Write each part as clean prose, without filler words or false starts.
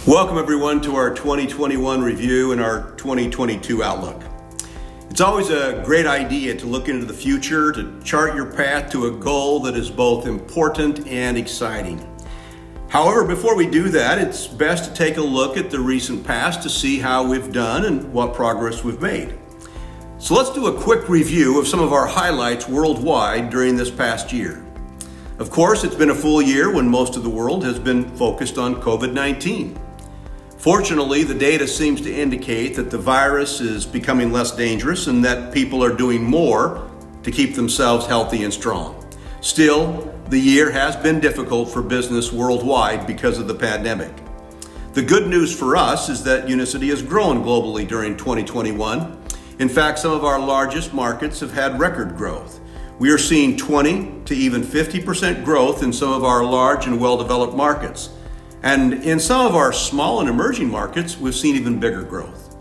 Welcome everyone to our 2021 review and our 2022 outlook. It's always a great idea to look into the future, to chart your path to a goal that is both important and exciting. However, before we do that, it's best to take a look at the recent past to see how we've done and what progress we've made. So let's do a quick review of some of our highlights worldwide during this past year. Of course, it's been a full year when most of the world has been focused on COVID-19. Fortunately, the data seems to indicate that the virus is becoming less dangerous and that people are doing more to keep themselves healthy and strong. Still, the year has been difficult for business worldwide because of the pandemic. The good news for us is that Unicity has grown globally during 2021. In fact, some of our largest markets have had record growth. We are seeing 20 to even 50% growth in some of our large and well-developed markets. And in some of our small and emerging markets, we've seen even bigger growth.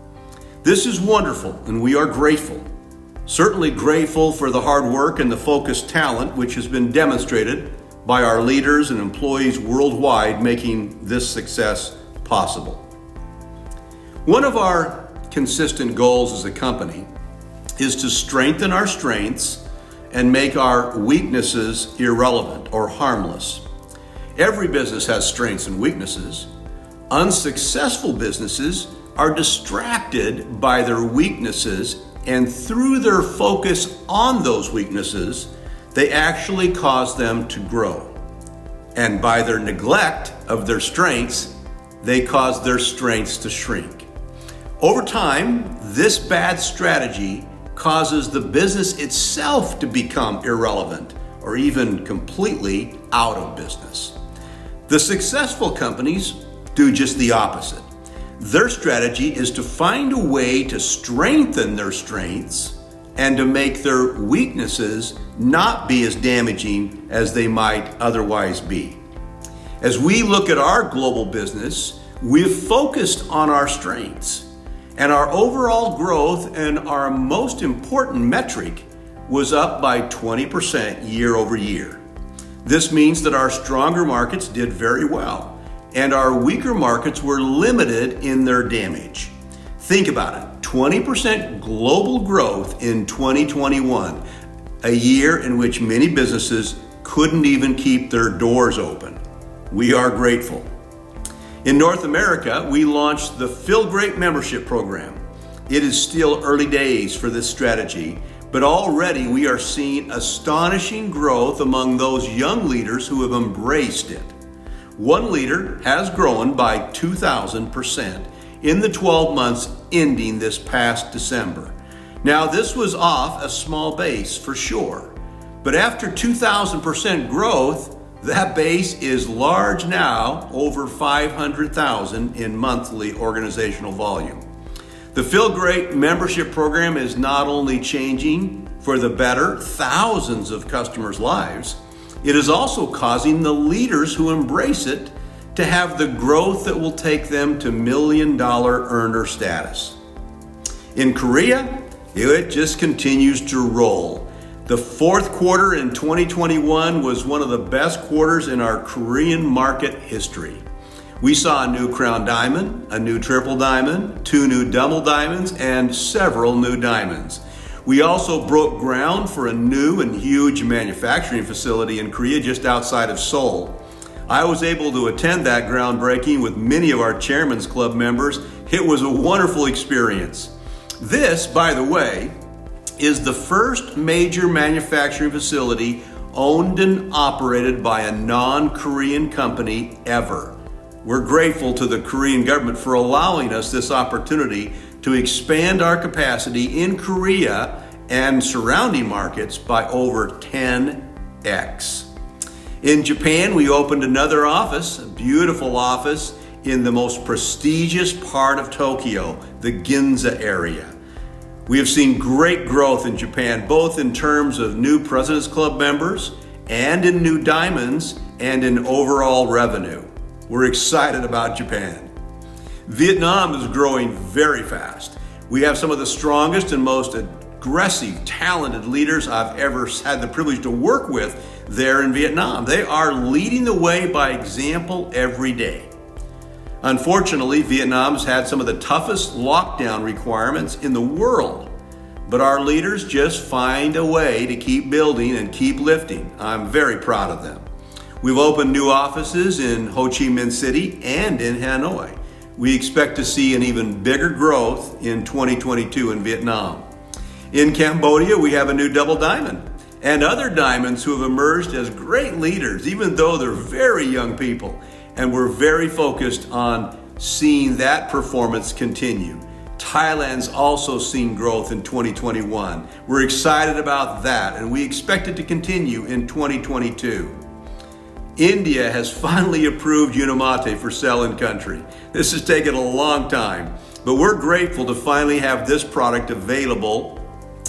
This is wonderful, and we are grateful. Certainly grateful for the hard work and the focused talent which has been demonstrated by our leaders and employees worldwide making this success possible. One of our consistent goals as a company is to strengthen our strengths and make our weaknesses irrelevant or harmless. Every business has strengths and weaknesses. Unsuccessful businesses are distracted by their weaknesses, and through their focus on those weaknesses, they actually cause them to grow. And by their neglect of their strengths, they cause their strengths to shrink. Over time, this bad strategy causes the business itself to become irrelevant or even completely out of business. The successful companies do just the opposite. Their strategy is to find a way to strengthen their strengths and to make their weaknesses not be as damaging as they might otherwise be. As we look at our global business, we've focused on our strengths, and our overall growth and our most important metric was up by 20% year over year. This means that our stronger markets did very well, and our weaker markets were limited in their damage. Think about it, 20% global growth in 2021, a year in which many businesses couldn't even keep their doors open. We are grateful. In North America, we launched the Feel Great membership program. It is still early days for this strategy, but already we are seeing astonishing growth among those young leaders who have embraced it. One leader has grown by 2,000% in the 12 months ending this past December. Now, this was off a small base for sure, but after 2,000% growth, that base is large now, over 500,000 in monthly organizational volume. The Feel Great membership program is not only changing for the better thousands of customers' lives, it is also causing the leaders who embrace it to have the growth that will take them to million-dollar earner status. In Korea, it just continues to roll. The fourth quarter in 2021 was one of the best quarters in our Korean market history. We saw a new crown diamond, a new triple diamond, 2 new double diamonds, and several new diamonds. We also broke ground for a new and huge manufacturing facility in Korea just outside of Seoul. I was able to attend that groundbreaking with many of our Chairman's Club members. It was a wonderful experience. This, by the way, is the first major manufacturing facility owned and operated by a non-Korean company ever. We're grateful to the Korean government for allowing us this opportunity to expand our capacity in Korea and surrounding markets by over 10x. In Japan, we opened another office, a beautiful office in the most prestigious part of Tokyo, the Ginza area. We have seen great growth in Japan, both in terms of new President's Club members and in new diamonds and in overall revenue. We're excited about Japan. Vietnam is growing very fast. We have some of the strongest and most aggressive, talented leaders I've ever had the privilege to work with there in Vietnam. They are leading the way by example every day. Unfortunately, Vietnam's had some of the toughest lockdown requirements in the world, but our leaders just find a way to keep building and keep lifting. I'm very proud of them. We've opened new offices in Ho Chi Minh City and in Hanoi. We expect to see an even bigger growth in 2022 in Vietnam. In Cambodia, we have a new double diamond and other diamonds who have emerged as great leaders, even though they're very young people. And we're very focused on seeing that performance continue. Thailand's also seen growth in 2021. We're excited about that, and we expect it to continue in 2022. India has finally approved Unicity for sale in country. This has taken a long time, but we're grateful to finally have this product available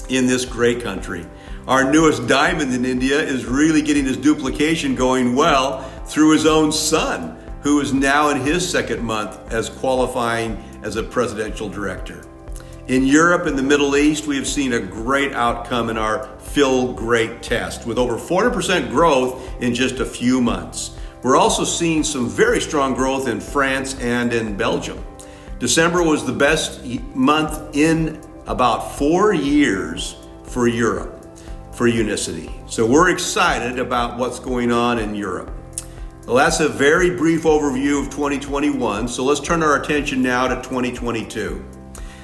in this great country. Our newest diamond in India is really getting his duplication going well through his own son, who is now in his second month as qualifying as a presidential director. In Europe and the Middle East, we have seen a great outcome in our Feel Great test with over 400% growth in just a few months. We're also seeing some very strong growth in France and in Belgium. December was the best month in about 4 years for Europe, for Unicity. So we're excited about what's going on in Europe. Well, that's a very brief overview of 2021, so let's turn our attention now to 2022.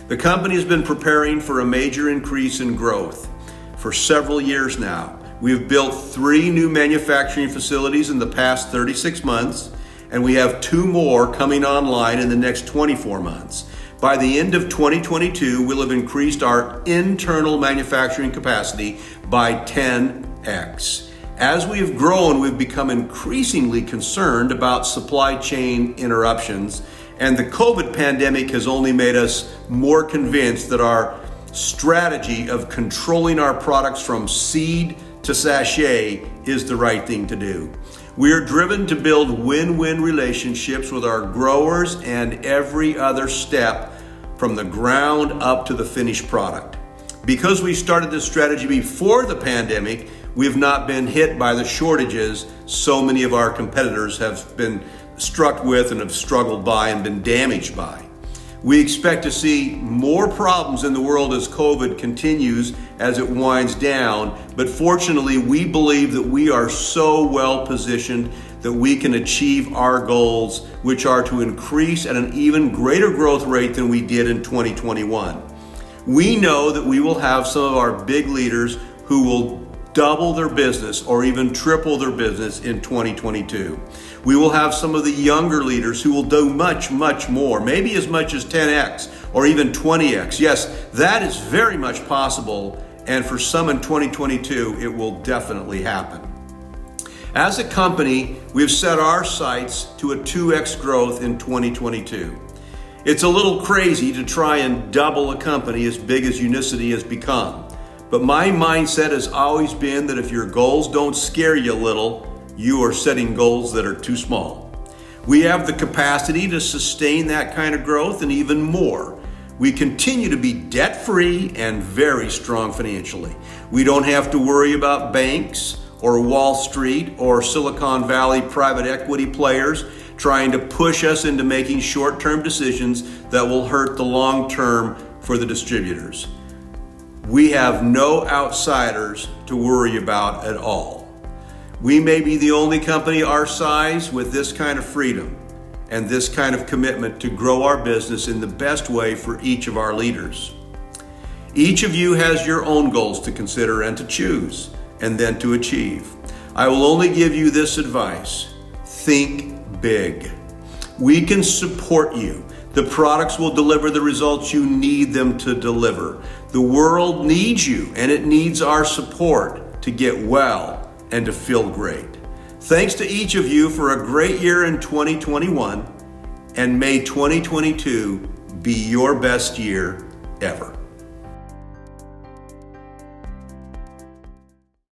The company has been preparing for a major increase in growth for several years now. We have built 3 new manufacturing facilities in the past 36 months, and we have 2 more coming online in the next 24 months. By the end of 2022, we'll have increased our internal manufacturing capacity by 10x. As we have grown, we've become increasingly concerned about supply chain interruptions, and the COVID pandemic has only made us more convinced that our strategy of controlling our products from seed to sachet is the right thing to do. We are driven to build win-win relationships with our growers and every other step from the ground up to the finished product. Because we started this strategy before the pandemic, we have not been hit by the shortages so many of our competitors have been struck with and have struggled by and been damaged by. We expect to see more problems in the world as COVID continues as it winds down, but fortunately we believe that we are so well positioned that we can achieve our goals, which are to increase at an even greater growth rate than we did in 2021. We know that we will have some of our big leaders who will double their business or even triple their business in 2022. We will have some of the younger leaders who will do much, much more, maybe as much as 10x or even 20x. Yes, that is very much possible, and for some in 2022, it will definitely happen. As a company, we've set our sights to a 2x growth in 2022. It's a little crazy to try and double a company as big as Unicity has become. But my mindset has always been that if your goals don't scare you a little, you are setting goals that are too small. We have the capacity to sustain that kind of growth and even more. We continue to be debt-free and very strong financially. We don't have to worry about banks or Wall Street or Silicon Valley private equity players trying to push us into making short-term decisions that will hurt the long term for the distributors. We have no outsiders to worry about at all. We may be the only company our size with this kind of freedom and this kind of commitment to grow our business in the best way for each of our leaders. Each of you has your own goals to consider and to choose and then to achieve. I will only give you this advice: think big. We can support you. The products will deliver the results you need them to deliver. The world needs you, and it needs our support to get well and to feel great. Thanks to each of you for a great year in 2021, and may 2022 be your best year ever.